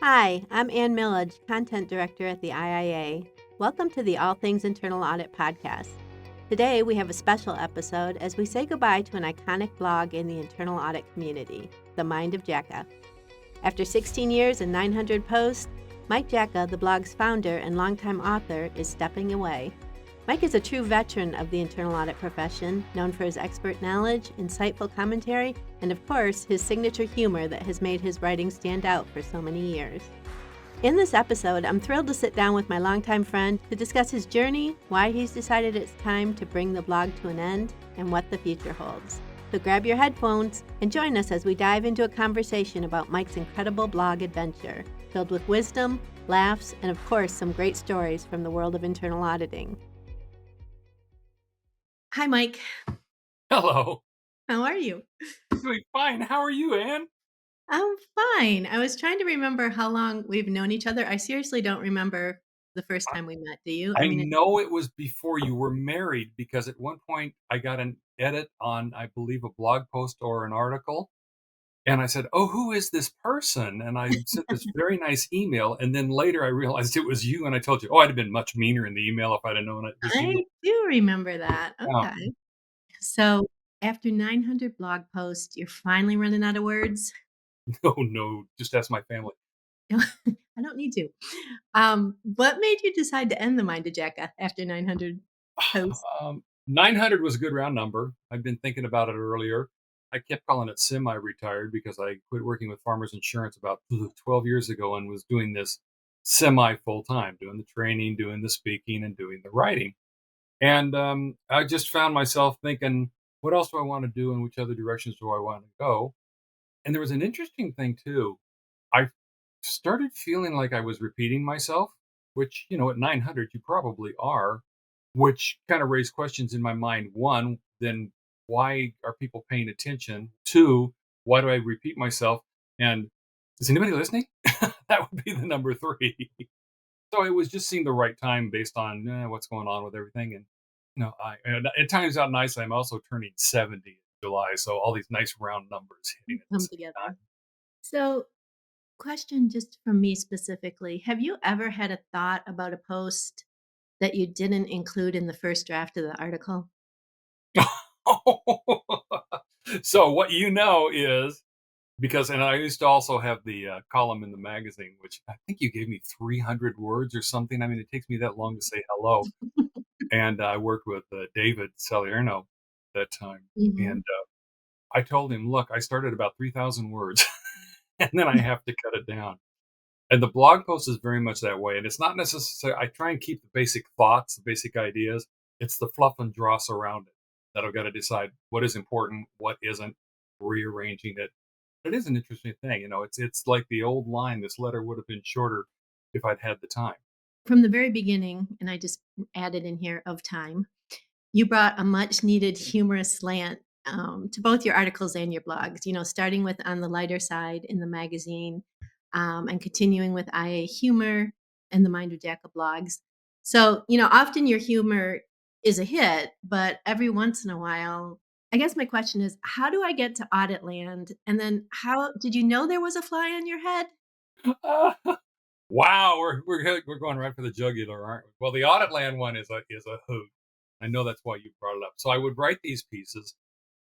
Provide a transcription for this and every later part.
Hi, I'm Anne Millage, Content Director at the IIA. Welcome to the All Things Internal Audit podcast. Today we have a special episode as we say goodbye to an iconic blog in the internal audit community, The Mind of Jacka. After 16 years and 900 posts, Mike Jacka, the blog's founder and longtime author, is stepping away. Mike is a true veteran of the internal audit profession, known for his expert knowledge, insightful commentary, and of course, his signature humor that has made his writing stand out for so many years. In this episode, I'm thrilled to sit down with my longtime friend to discuss his journey, why he's decided it's time to bring the blog to an end, and what the future holds. So grab your headphones and join us as we dive into a conversation about Mike's incredible blog adventure, filled with wisdom, laughs, and of course, some great stories from the world of internal auditing. Hi, Mike. Hello. How are you? Doing fine. How are you, Anne? I'm fine. I was trying to remember how long we've known each other. I seriously don't remember the first time we met. Do you? I know it was before you were married because at one point I got an edit on, I believe, a blog post or an article. And I said, "Oh, who is this person?" And I sent this very nice email. And then later I realized it was you. And I told you, oh, I'd have been much meaner in the email if I'd have known it was you. I do remember that. Yeah. Okay. So after 900 blog posts, you're finally running out of words. No, no, just ask my family. I don't need to. What made you decide to end the Mind of Jacka after 900 posts? 900 was a good round number. I've been thinking about it earlier. I kept calling it semi-retired because I quit working with Farmers Insurance about 12 years ago and was doing this semi full time, doing the training, doing the speaking, and doing the writing. And I just found myself thinking, what else do I want to do and which other directions do I want to go? And there was an interesting thing too. I started feeling like I was repeating myself, which, at 900, you probably are, which kind of raised questions in my mind. One, then why are people paying attention? Two, why do I repeat myself? And is anybody listening? That would be the number three. So it was just seemed the right time based on what's going on with everything. And, and it times out nicely. I'm also turning 70 in July. So all these nice round numbers hitting at the Come same together. time. So, question just from me specifically. Have you ever had a thought about a post that you didn't include in the first draft of the article? So what is because, and I used to also have the column in the magazine, which I think you gave me 300 words or something. I mean, it takes me that long to say hello. And I worked with David Salerno that time. Mhm. And I told him, look, I started about 3,000 words and then I have to cut it down. And the blog post is very much that way. And it's not necessarily, I try and keep the basic thoughts, the basic ideas. It's the fluff and dross around it that I've got to decide what is important, what isn't, rearranging it. It is an interesting thing. It's like the old line, this letter would have been shorter if I'd had the time. From the very beginning, and I just added in here of time, you brought a much needed humorous slant to both your articles and your blogs, starting with on the lighter side in the magazine and continuing with IA humor and the Mind of Jacka blogs. So, often your humor is a hit, but every once in a while, I guess my question is, how do I get to audit land? And then how did you know there was a fly on your head? Wow, we're going right for the jugular, aren't we? Well, the audit land one is a hoot. I know that's why you brought it up. So I would write these pieces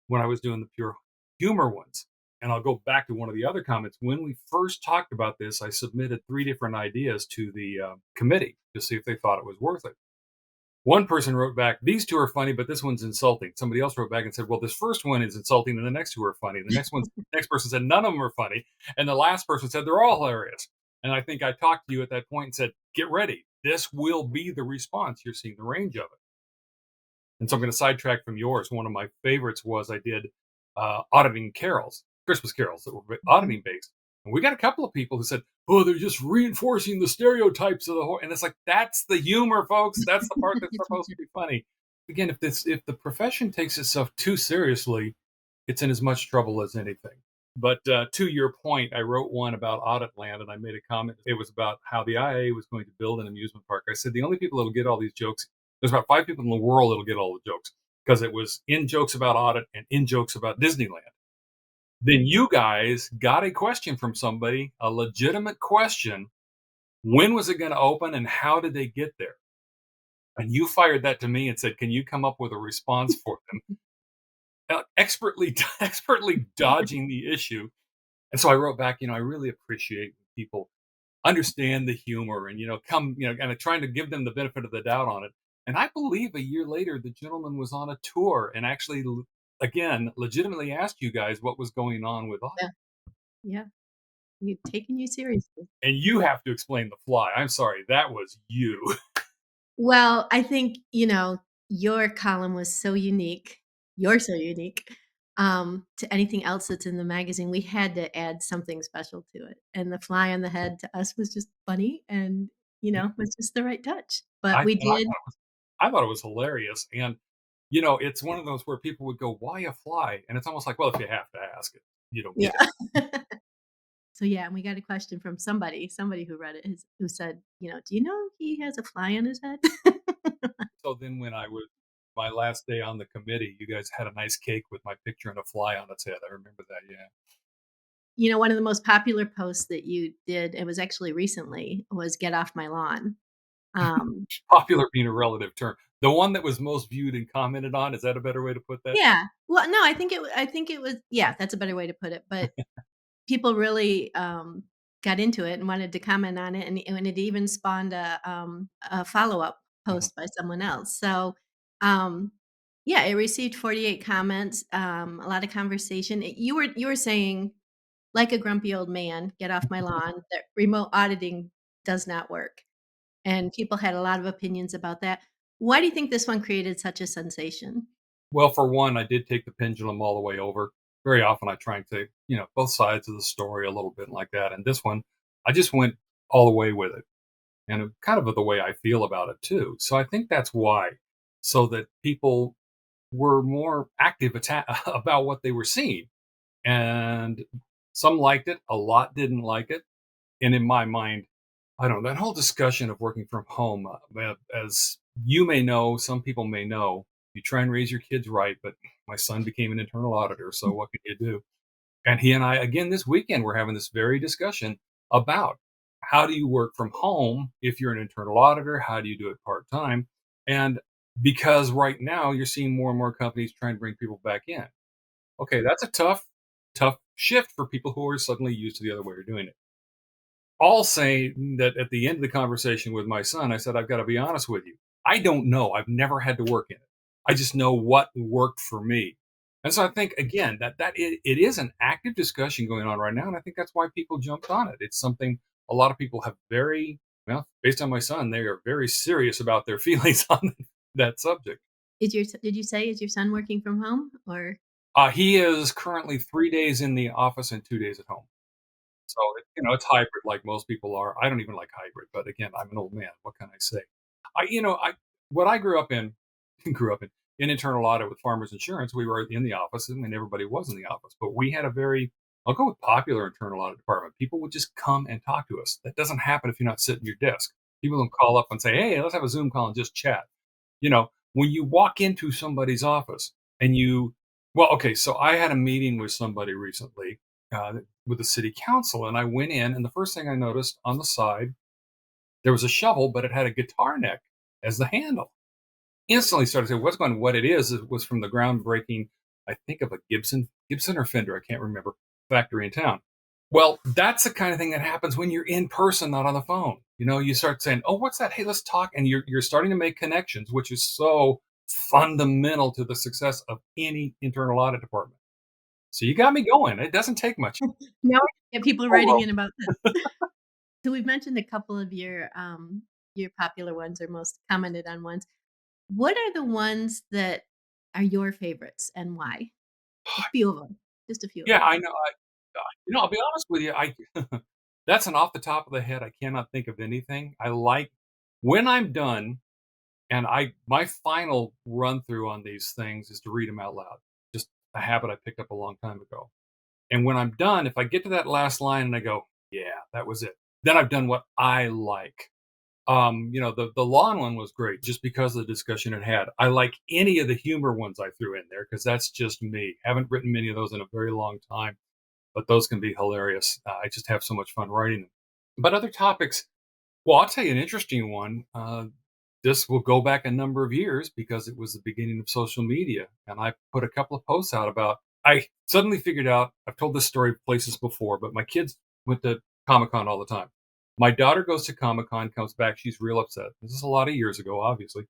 when I was doing the pure humor ones. And I'll go back to one of the other comments. When we first talked about this, I submitted 3 different ideas to the committee to see if they thought it was worth it. One person wrote back, "These two are funny, but this one's insulting." Somebody else wrote back and said, "Well, this first one is insulting, and the next two are funny." Next person said, "None of them are funny," and the last person said, "They're all hilarious." And I think I talked to you at that point and said, "Get ready. This will be the response. You're seeing the range of it." And so I'm going to sidetrack from yours. One of my favorites was I did auditing carols, Christmas carols that were Mhm. auditing based. And we got a couple of people who said, "Oh, they're just reinforcing the stereotypes of the horror." And it's like, that's the humor, folks. That's the part that's supposed to be funny. Again, if the profession takes itself too seriously, it's in as much trouble as anything. But to your point, I wrote one about audit land, and I made a comment. It was about how the IA was going to build an amusement park. I said the only people that'll get all these jokes, there's about 5 people in the world that'll get all the jokes because it was in jokes about audit and in jokes about Disneyland. Then you guys got a question from somebody, a legitimate question. When was it going to open and how did they get there? And you fired that to me and said, "Can you come up with a response for them?" Expertly, expertly dodging the issue. And so I wrote back, I really appreciate when people understand the humor and, come, kind of trying to give them the benefit of the doubt on it. And I believe a year later, the gentleman was on a tour and actually, again, legitimately asked you guys what was going on with Audit. Yeah. Yeah. You taking you seriously. And you have to explain the fly. I'm sorry, that was you. Well, I think, your column was so unique. You're so unique, to anything else that's in the magazine. We had to add something special to it. And the fly on the head to us was just funny and, was just the right touch. But I, we and I, did. I thought it was hilarious. And, it's one of those where people would go, "Why a fly?" And it's almost like, well, if you have to ask it, you don't Yeah. get it. So yeah, and we got a question from somebody who read it, who said, "Do you know he has a fly on his head?" So then when I was my last day on the committee, you guys had a nice cake with my picture and a fly on its head. I remember that, yeah. One of the most popular posts that you did, it was actually recently, was "Get off my lawn." Um, Popular being a relative term. The one that was most viewed and commented on, is that a better way to put that? yeah. Well, no, I think it was, yeah, that's a better way to put it, but people really, got into it and wanted to comment on it, and it even spawned a follow-up Mhm. post by someone else. So, um, yeah, it received 48 comments, a lot of conversation. You were saying, like a grumpy old man, "Get off my lawn," that remote auditing does not work, and people had a lot of opinions about that. Why do you think this one created such a sensation? Well, for one, I did take the pendulum all the way over. Very often I try and take, both sides of the story a little bit like that. And this one, I just went all the way with it. And kind of the way I feel about it too. So I think that's why. So that people were more active about what they were seeing. And some liked it, a lot didn't like it. And in my mind, I don't know, that whole discussion of working from home, as you may know, some people may know, you try and raise your kids right, but my son became an internal auditor. So what can you do? And he and I, again, this weekend, we're having this very discussion about how do you work from home if you're an internal auditor? How do you do it part time? And because right now you're seeing more and more companies trying to bring people back in. Okay, that's a tough shift for people who are suddenly used to the other way of doing it. All saying that at the end of the conversation with my son, I said, I've got to be honest with you. I don't know. I've never had to work in it. I just know what worked for me. And so I think again that it is an active discussion going on right now, and I think that's why people jumped on it. It's something a lot of people have very well, based on my son, they are very serious about their feelings on that subject. Did you say, is your son working from home, or He is currently 3 days in the office and 2 days at home. So, it's hybrid like most people are. I don't even like hybrid, but again, I'm an old man. What can I say? I what I grew up in, grew up in internal audit with Farmers Insurance. We were in the office, and everybody was in the office. But we had a very, I'll go with popular internal audit department. People would just come and talk to us. That doesn't happen if you're not sitting at your desk. People don't call up and say, "Hey, let's have a Zoom call and just chat." When you walk into somebody's office and well, okay, so I had a meeting with somebody recently with the city council, and I went in, and the first thing I noticed on the side there was a shovel, but it had a guitar neck as the handle. Instantly started to say, "What's going? What it is? It was from the groundbreaking, I think of a Gibson or Fender, I can't remember, factory in town." Well, that's the kind of thing that happens when you're in person, not on the phone. You start saying, "Oh, what's that? Hey, let's talk," and you're starting to make connections, which is so fundamental to the success of any internal audit department. So you got me going. It doesn't take much. now we get people Oh, writing well. in about this. So we've mentioned a couple of your popular ones or most commented on ones. What are the ones that are your favorites and why? A few of them, just a few of Yeah, them. I know. I'll be honest with you. I that's an off the top of the head. I cannot think of anything. I like when I'm done, and my final run through on these things is to read them out loud. Just a habit I picked up a long time ago. And when I'm done, if I get to that last line and I go, "Yeah, that was it," then I've done what I like. The lawn one was great just because of the discussion it had. I like any of the humor ones I threw in there because that's just me. Haven't written many of those in a very long time. but those can be hilarious. I just have so much fun writing them. But other topics, well, I'll tell you an interesting one. This will go back a number of years because it was the beginning of social media. And I put a couple of posts out about, I suddenly figured out, I've told this story places before, but my kids went to Comic Con all the time. My daughter goes to Comic Con, comes back, she's real upset. This is a lot of years ago, obviously.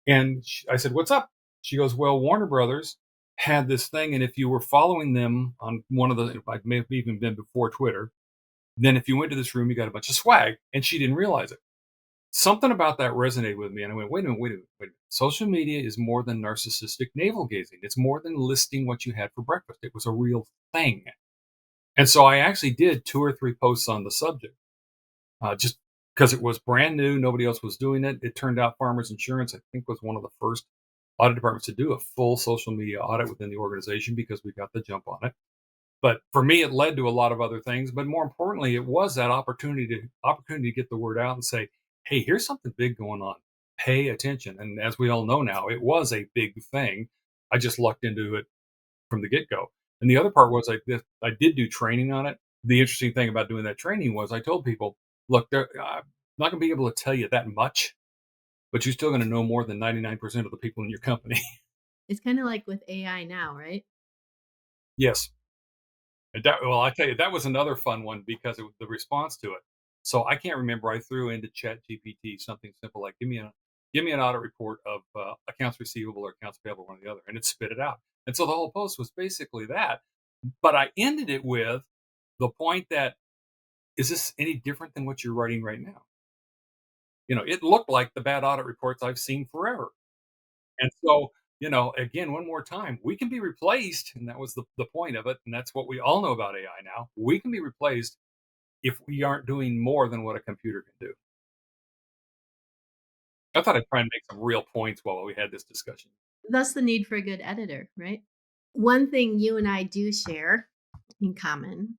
And I said, "What's up?" She goes, "Well, Warner Brothers had this thing. And if you were following them on one of the, it may have even been before Twitter, then if you went to this room, you got a bunch of swag." And she didn't realize it. Something about that resonated with me. And I went, wait a minute, wait a minute, wait a minute. Social media is more than narcissistic navel gazing. It's more than listing what you had for breakfast. It was a real thing. And so I actually did 2 or 3 posts on the subject, just because it was brand new. Nobody else was doing it. It turned out Farmers Insurance, I think, was one of the first audit departments to do a full social media audit within the organization because we got the jump on it. But for me, it led to a lot of other things. But more importantly, it was that opportunity to get the word out and say, "Hey, here's something big going on. Pay attention." And as we all know now, it was a big thing. I just lucked into it from the get go. And the other part was I did do training on it. The interesting thing about doing that training was I told people, "Look, I'm not going to be able to tell you that much, but you're still going to know more than 99% of the people in your company." It's kind of like with AI now, right? Yes. And well, I tell you, that was another fun one because it was the response to it. So I can't remember. I threw into Chat GPT something simple like, give me an audit report of accounts receivable or accounts payable, one or the other," and it spit it out. And so the whole post was basically that. But I ended it with the point that, is this any different than what you're writing right now? It looked like the bad audit reports I've seen forever. And so, again, one more time, we can be replaced. And that was the point of it. And that's what we all know about AI now. We can be replaced if we aren't doing more than what a computer can do. I thought I'd try and make some real points while we had this discussion. Thus the need for a good editor, right? One thing you and I do share in common,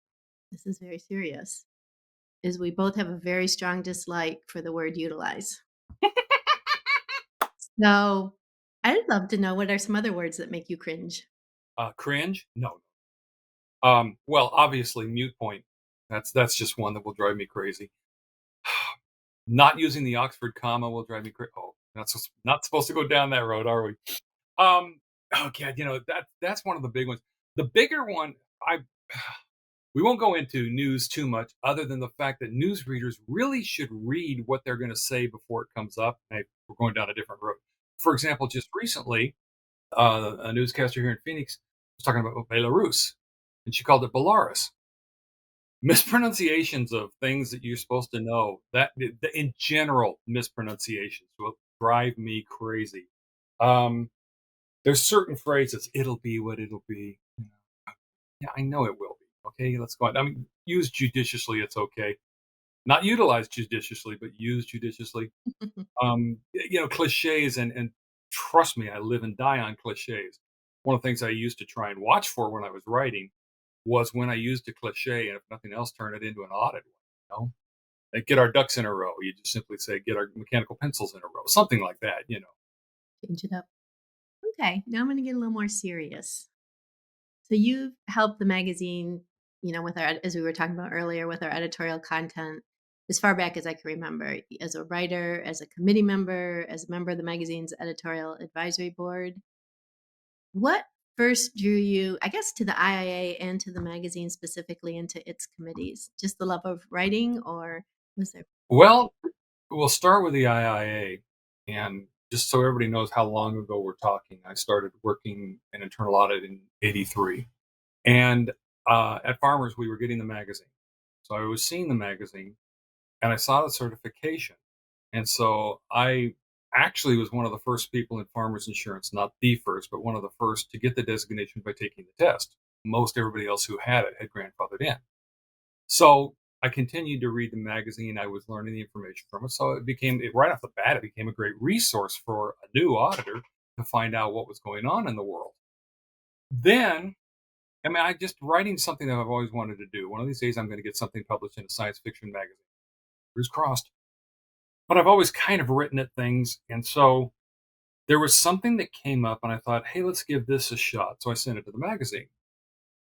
this is very serious, is we both have a very strong dislike for the word utilize. So I'd love to know, what are some other words that make you cringe? Cringe? No. Well, obviously, mute point. That's just one that will drive me crazy. Not using the Oxford comma will drive me crazy. Oh, not supposed to go down that road, are we? Oh God, that's one of the big ones. The bigger one, I we won't go into news too much, other than the fact that news readers really should read what they're going to say before it comes up. Hey, we're going down a different road. For example, just recently, a newscaster here in Phoenix was talking about Belarus, and she called it Belarus. Mispronunciations of things that you're supposed to know, that in general, mispronunciations will drive me crazy. Um, there's certain phrases, "It'll be what it'll be." Yeah, I know it will be. Okay, let's go on. I mean, use judiciously. It's okay. Not utilize judiciously, but use judiciously. Cliches, and trust me, I live and die on cliches. One of the things I used to try and watch for when I was writing was when I used a cliche, and if nothing else, turn it into an audit. Like, get our ducks in a row. You just simply say, get our mechanical pencils in a row, something like that. Change it up. Okay, now I'm going to get a little more serious. So you've helped the magazine, with our, as we were talking about earlier, with our editorial content as far back as I can remember, as a writer, as a committee member, as a member of the magazine's editorial advisory board. What first drew you, I guess, to the IIA and to the magazine specifically, into its committees? Just the love of writing, or was there? Well, we'll start with the IIA, and just so everybody knows how long ago we're talking, I started working in internal audit in '83, and at Farmers we were getting the magazine, so I was seeing the magazine, and I saw the certification, and so I actually was one of the first people in Farmers Insurance, not the first, but one of the first to get the designation by taking the test. Most everybody else who had it had grandfathered in. So I continued to read the magazine. I was learning the information from it. So right off the bat, it became a great resource for a new auditor to find out what was going on in the world. Then, I mean, I just writing something that I've always wanted to do. One of these days, I'm going to get something published in a science fiction magazine. Fingers crossed. But I've always kind of written at things. And so there was something that came up, and I thought, hey, let's give this a shot. So I sent it to the magazine.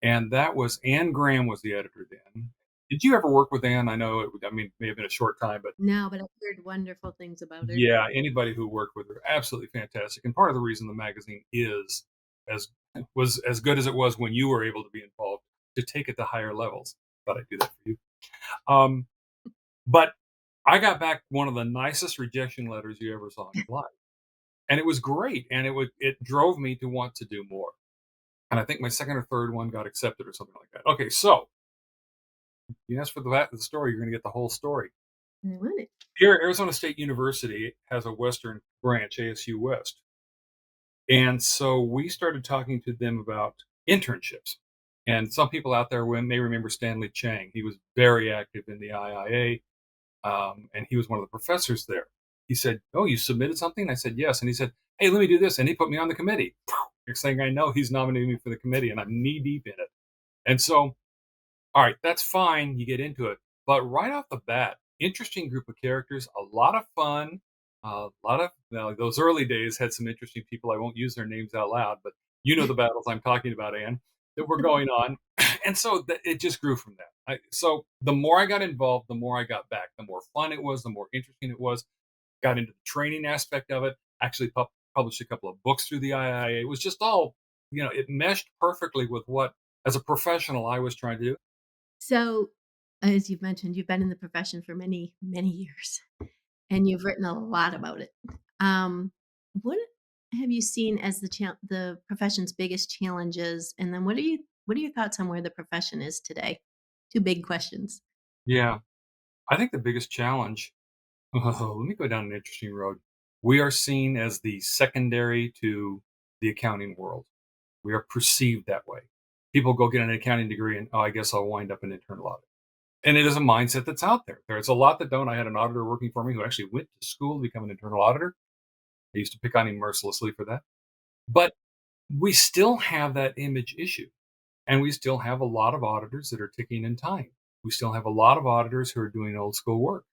And that was Anne Graham was the editor then. Did you ever work with Anne? I know I mean, may have been a short time, but No, but I've heard wonderful things about her. yeah, anybody who worked with her, absolutely fantastic. And part of the reason the magazine is as was as good as it was when you were able to be involved to take it to higher levels. Thought I'd do that for you. Um, but I got back one of the nicest rejection letters you ever saw in your life, and it was great, and it drove me to want to do more. And I think my second or third one got accepted or something like that. Okay, so you asked for the story, you're going to get the whole story. I want it. Here, Arizona State University has a Western branch, ASU West. And so we started talking to them about internships. And some people out there may remember Stanley Chang. He was very active in the IIA, and he was one of the professors there. He said, "Oh, you submitted something?" I said, "Yes." And he said, "Hey, let me do this." And he put me on the committee. Next thing I know, he's nominating me for the committee, and I'm knee deep in it. And so all right, that's fine. You get into it. But right off the bat, interesting group of characters, a lot of fun. A lot of those early days had some interesting people. I won't use their names out loud, but you know the battles I'm talking about, Anne, that were going on. And so it just grew from that. So the more I got involved, the more I got back. The more fun it was, the more interesting it was. Got into the training aspect of it. Actually published a couple of books through the IIA. It was just all, it meshed perfectly with what, as a professional, I was trying to do. So, as you've mentioned, you've been in the profession for many, many years, and you've written a lot about it. What have you seen as the profession's biggest challenges, and then what are your thoughts on where the profession is today? Two big questions. Yeah. I think the biggest challenge, let me go down an interesting road. We are seen as the secondary to the accounting world. We are perceived that way. People go get an accounting degree and, oh, I guess I'll wind up in internal audit. And it is a mindset that's out there. There's a lot that don't. I had an auditor working for me who actually went to school to become an internal auditor. I used to pick on him mercilessly for that. But we still have that image issue. And we still have a lot of auditors that are ticking in time. We still have a lot of auditors who are doing old school work.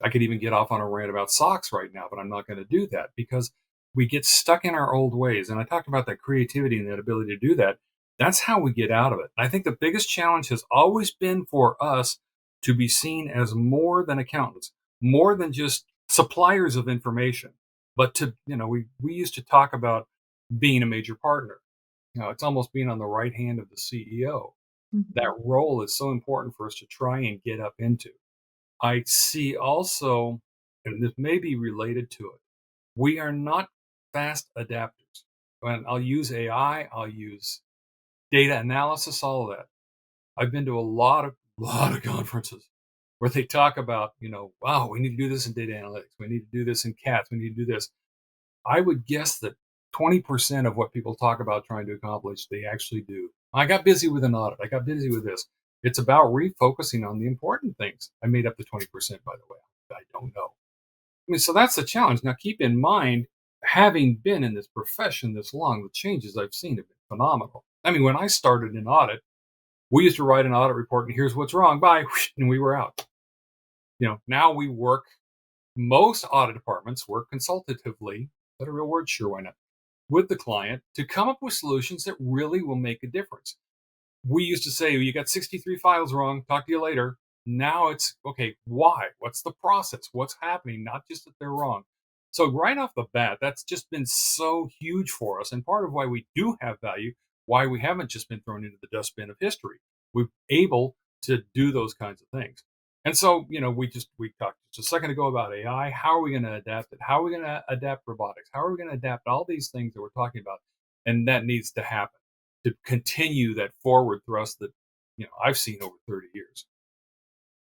I could even get off on a rant about socks right now, but I'm not going to do that because we get stuck in our old ways. And I talked about that creativity and that ability to do that. That's how we get out of it. I think the biggest challenge has always been for us to be seen as more than accountants, more than just suppliers of information, but we used to talk about being a major partner. It's almost being on the right hand of the CEO. That Mhm. role is so important for us to try and get up into. I see also, and this may be related to it, we are not fast adapters. And I'll use AI, I'll use data analysis, all of that. I've been to a lot of conferences where they talk about, wow, we need to do this in data analytics, we need to do this in cats, we need to do this. I would guess that 20% of what people talk about trying to accomplish, they actually do. I got busy with an audit. I got busy with this. It's about refocusing on the important things. I made up the 20%, by the way. I don't know. I mean, so that's the challenge. Now, keep in mind, having been in this profession this long, the changes I've seen have been phenomenal. I mean, when I started in audit, we used to write an audit report and here's what's wrong, bye, and we were out. Now we work, most audit departments work consultatively. Is that a real word? Sure, why not? With the client to come up with solutions that really will make a difference. We used to say, you got 63 files wrong, talk to you later. Now it's, okay, why? What's the process? What's happening? Not just that they're wrong. So, right off the bat, that's just been so huge for us. And part of why we do have value, why we haven't just been thrown into the dustbin of history. We're able to do those kinds of things. And so, we talked just a second ago about AI. How are we going to adapt it? How are we going to adapt robotics? How are we going to adapt all these things that we're talking about? And that needs to happen to continue that forward thrust that I've seen over 30 years.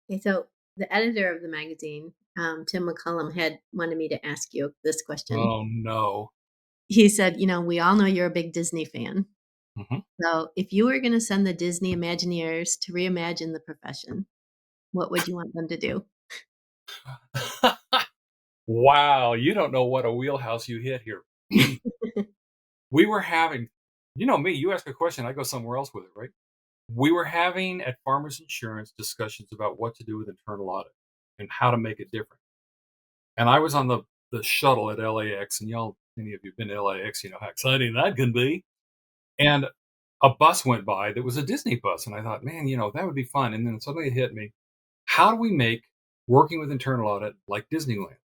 Okay, so the editor of the magazine, Tim McCullum, had wanted me to ask you this question. Oh no. He said, we all know you're a big Disney fan. Mhm. So if you were going to send the Disney Imagineers to reimagine the profession, what would you want them to do? Wow, you don't know what a wheelhouse you hit here. We were having, me, you ask a question, I go somewhere else with it, right? We were having at Farmers Insurance discussions about what to do with internal audit and how to make it different. And I was on the shuttle at LAX, and any of you have been to LAX, you know how exciting that can be. And a bus went by that was a Disney bus. And I thought, man, that would be fun. And then suddenly it hit me. How do we make working with internal audit like Disneyland?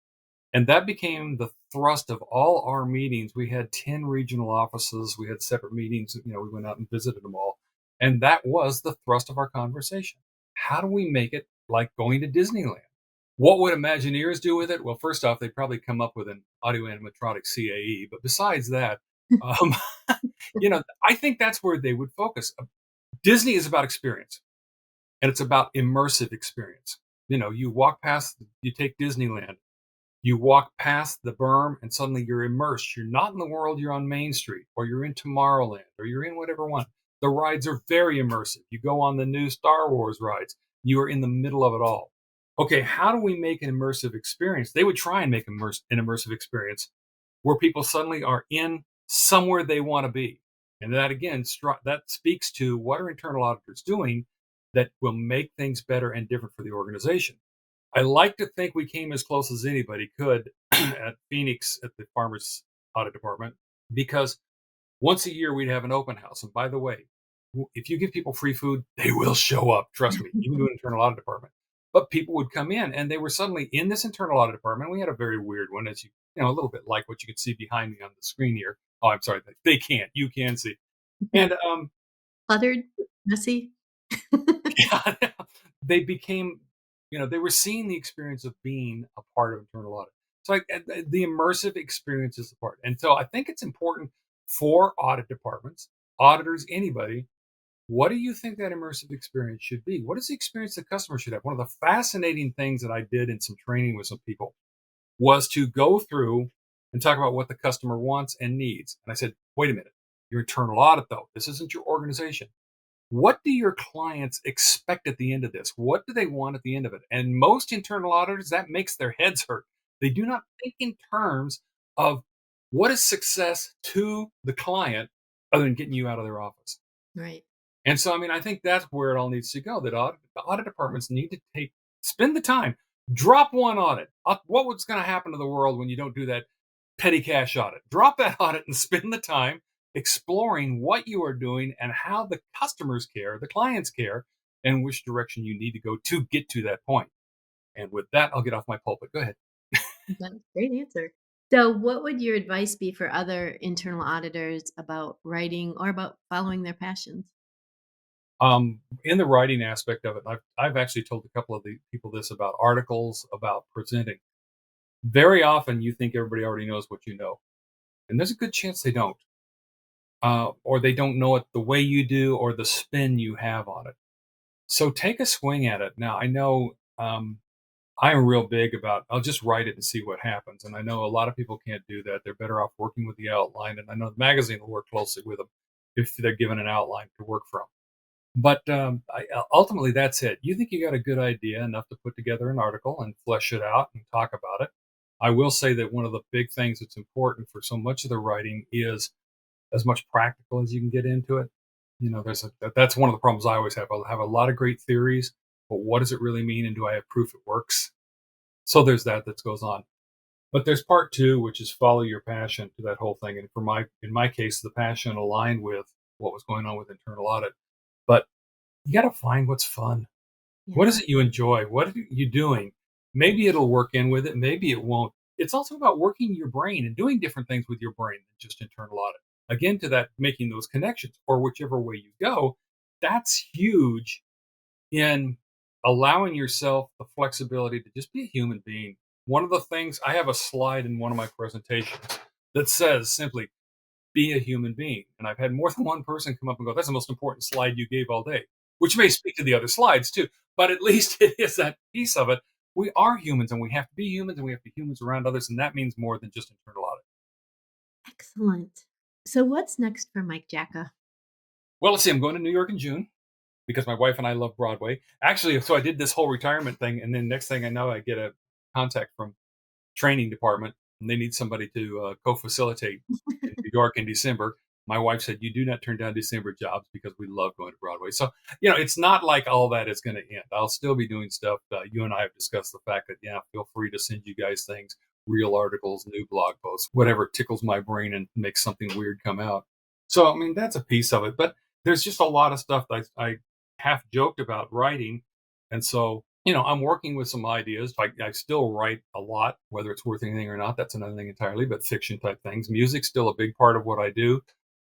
And that became the thrust of all our meetings. We had 10 regional offices. We had separate meetings. We went out and visited them all. And that was the thrust of our conversation. How do we make it like going to Disneyland? What would Imagineers do with it? Well, first off, they'd probably come up with an audio animatronic CAE. But besides that, um, I think that's where they would focus. Disney is about experience, and it's about immersive experience. You take Disneyland, you walk past the berm and suddenly you're immersed. You're not in the world, you're on Main Street, or you're in Tomorrowland, or you're in whatever one. The rides are very immersive. You go on the new Star Wars rides, you are in the middle of it all. Okay, how do we make an immersive experience? They would try and make an immersive experience where people suddenly are in somewhere they want to be. And that again, that speaks to what are internal auditors doing that will make things better and different for the organization. I like to think we came as close as anybody could at Phoenix at the Farmers Audit Department, because once a year we'd have an open house. And by the way, if you give people free food, they will show up. Trust me, even to an internal audit department. But people would come in and they were suddenly in this internal audit department. We had a very weird one, as a little bit like what you can see behind me on the screen here. Oh, I'm sorry, they can't. You can see. And Cluttered, messy. yeah, they became, they were seeing the experience of being a part of internal audit. So the immersive experience is the part. And so I think it's important for audit departments, auditors, anybody. What do you think that immersive experience should be? What is the experience the customer should have? One of the fascinating things that I did in some training with some people was to go through and talk about what the customer wants and needs. And I said, wait a minute, your internal audit, though, this isn't your organization. What do your clients expect at the end of this? What do they want at the end of it? And most internal auditors, that makes their heads hurt. They do not think in terms of what is success to the client other than getting you out of their office. Right. And so, I think that's where it all needs to go. That the audit departments need to spend the time, drop one audit. What was going to happen to the world when you don't do that petty cash audit? Drop that audit and spend the time exploring what you are doing and how the customers care, the clients care, and which direction you need to go to get to that point. And with that, I'll get off my pulpit. Go ahead. That's a great answer. So, what would your advice be for other internal auditors about writing or about following their passions? In the writing aspect of it, I've actually told a couple of the people this about articles, about presenting. Very often you think everybody already knows what you know, and there's a good chance they don't. Or they don't know it the way you do or the spin you have on it. So take a swing at it. Now, I know I'm real big about, I'll just write it and see what happens. And I know a lot of people can't do that. They're better off working with the outline. And I know the magazine will work closely with them if they're given an outline to work from. But ultimately, that's it. You think you got a good idea enough to put together an article and flesh it out and talk about it. I will say that one of the big things that's important for so much of the writing is as much practical as you can get into it. That's one of the problems I always have. I'll have a lot of great theories, but what does it really mean? And do I have proof it works? So there's that goes on. But there's part two, which is follow your passion to that whole thing. And in my case, the passion aligned with what was going on with internal audit. But you got to find what's fun. Yeah. What is it you enjoy? What are you doing? Maybe it'll work in with it. Maybe it won't. It's also about working your brain and doing different things with your brain than just internal audit. Again, to that, making those connections or whichever way you go, that's huge in allowing yourself the flexibility to just be a human being. One of the things, I have a slide in one of my presentations that says simply, be a human being. And I've had more than one person come up and go, that's the most important slide you gave all day, which may speak to the other slides too, but at least it is that piece of it. We are humans and we have to be humans and we have to be humans around others. And that means more than just internal audit. Excellent. So, what's next for Mike Jacka? Well, let's see, I'm going to New York in June because my wife and I love Broadway. Actually, so I did this whole retirement thing. And then next thing I know, I get a contact from training department and they need somebody to co-facilitate in New York in December. My wife said, you do not turn down December jobs because we love going to Broadway. So, it's not like all that is going to end. I'll still be doing stuff. You and I have discussed the fact that, feel free to send you guys things, real articles, new blog posts, whatever tickles my brain and makes something weird come out. So, that's a piece of it. But there's just a lot of stuff that I half joked about writing. And so, I'm working with some ideas. I still write a lot, whether it's worth anything or not. That's another thing entirely, but fiction type things. Music's still a big part of what I do.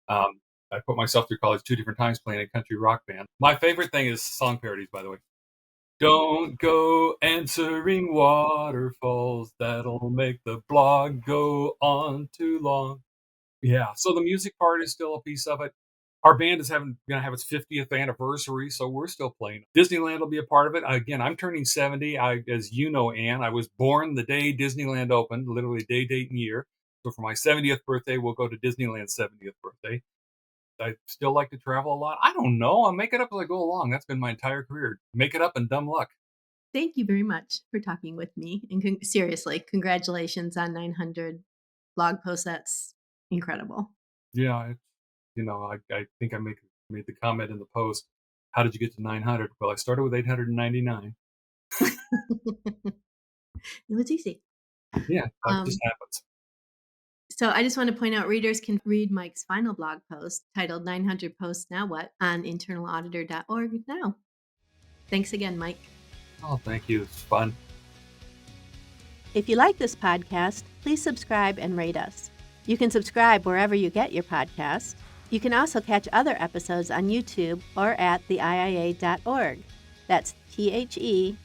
Um, I put myself through college 2 different times playing a country rock band. My favorite thing is song parodies, by the way. Don't go answering waterfalls. That'll make the blog go on too long. Yeah, so the music part is still a piece of it. Our band is gonna have its 50th anniversary, so we're still playing. Disneyland will be a part of it. Again, I'm turning 70. As you know, Anne, I was born the day Disneyland opened, literally day, date, and year. So for my 70th birthday, we'll go to Disneyland's 70th birthday. I still like to travel a lot. I don't know. I'll make it up as I go along. That's been my entire career. Make it up and dumb luck. Thank you very much for talking with me. And seriously, congratulations on 900 blog posts. That's incredible. Yeah, I think I made the comment in the post. How did you get to 900? Well, I started with 899. It was easy. Yeah, that just Um, happens. so I just want to point out readers can read Mike's final blog post titled 900 Posts Now What on internalauditor.org now. Thanks again, Mike. Oh, thank you. It's fun. If you like this podcast, please subscribe and rate us. You can subscribe wherever you get your podcasts. You can also catch other episodes on YouTube or at theiia.org. That's THEIIA.org.